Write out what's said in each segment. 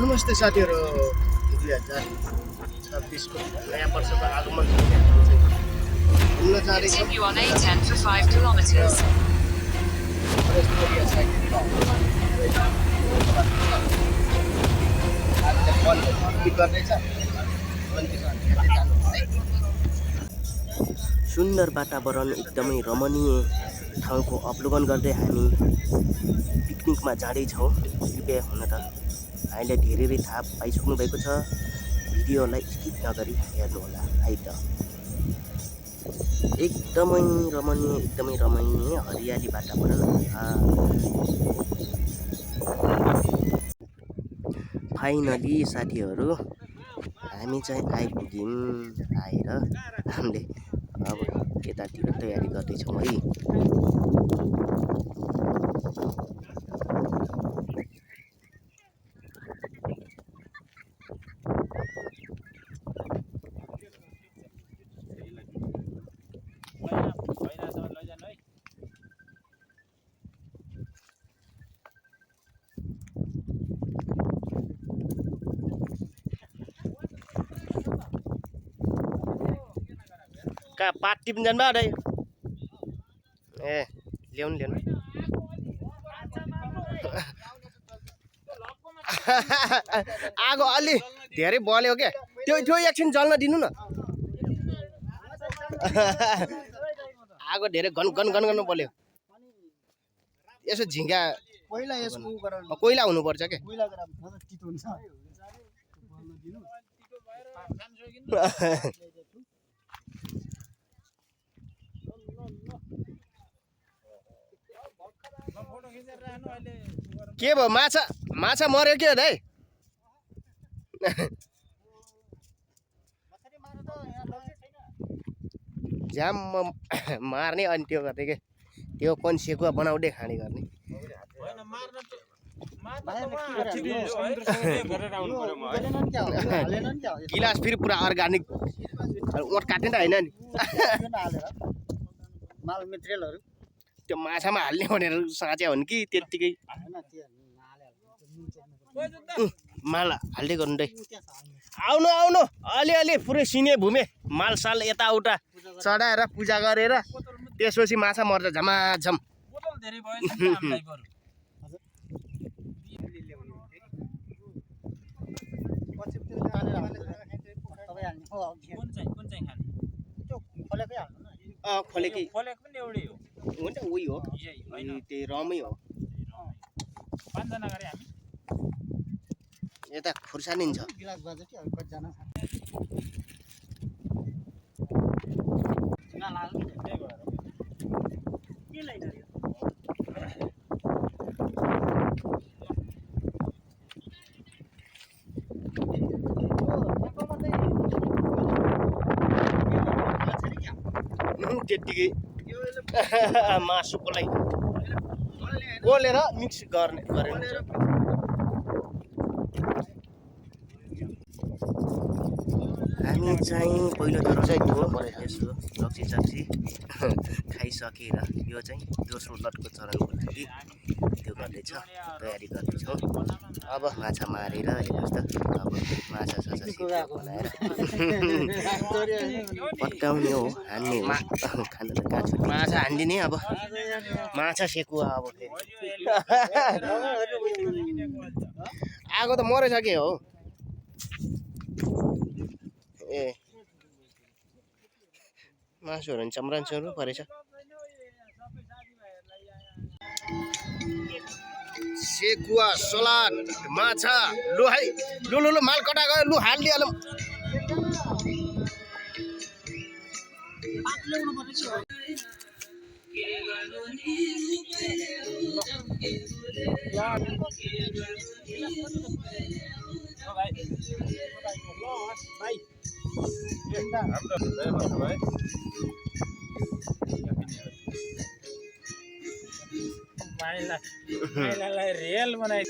नमस्ते साथीहरू 2026 को नयाँ वर्षको आगमन घुम्न जाँदैछौँ। Continue on A10 for 5 kilometers. सुन्दर वातावरण एकदमै रमणीय ठाउँको अवलोकन गर्दै हामी पिकनिकमा जाँदैछौँ। कृपया हुन त हामीले धेरै थाहा पाइसक्नु भएको छ, भिडियोलाई स्किप नगरी हेर्नुहोला है त। एकदमै रमणीय हरियाली वातावरण। फाइनली साथीहरू हामी चाहिँ आइपुग्यौँ। आएर हामीले अब यतातिर तयारी गर्दैछौँ है। का पात टिप्न जानु भयो दाइ? ए ल्याउनु आगो अलि धेरै बल्यो क्या, त्यो एकछिन जल्न दिनु न। आगो धेरै घन गर्न बल्यो। यसो झिङ्गा पहिला यसको कोइला हुनुपर्छ के। के भयो, माछा मर्यो के दाइ? जाम मार्ने अनि त्यो गर्दै के, त्यो पनि सेकुवा बनाउँदै खाने गर्ने। गिलास फेरि पुरा अर्ग्यानिक ओट काट्ने त होइन नि। माल मेटेरियलहरु त्यो माछामा हाल्ने भनेर साँचे हुन् कि त्यत्तिकै माल हाल्दै गर्नु दाइ। आउनु अलि पुरै सिने भूमे मालसाल यताउता चढाएर पूजा गरेर त्यसपछि माछा मर्छ झमाझम। खोलेकै हुन्छ, उही हो, त्यही रमै हो। यता खुर्सानी छ। त्यत्तिकै मासुको लागि गोलेर मिक्स गर्ने हामी चाहिँ पहिलोचोटि चाहिँ यसो रक्सी खाइसकेर यो चाहिँ दोस्रो लटको चरणको लागि त्यो गर्दैछ, तयारी गर्दैछौँ। अब माछा मारेर हेर्नुहोस् त, अब माछा बनाएर पट्काउने हो, हान्ने हो। खाना त कहाँ छ, माछा हानिदिने। अब माछा सेकुवा अब फेरि आगो त मरिसक्यो हो। ए मासुहरू पनि चम्रान्चुरु परेछ। सेकुवा, सलाद, माछा, लु है लु माल कटा गयो, लु हालिदिइहालौँ। माइलालाई रेल बनाइ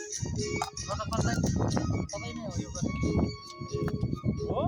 हो।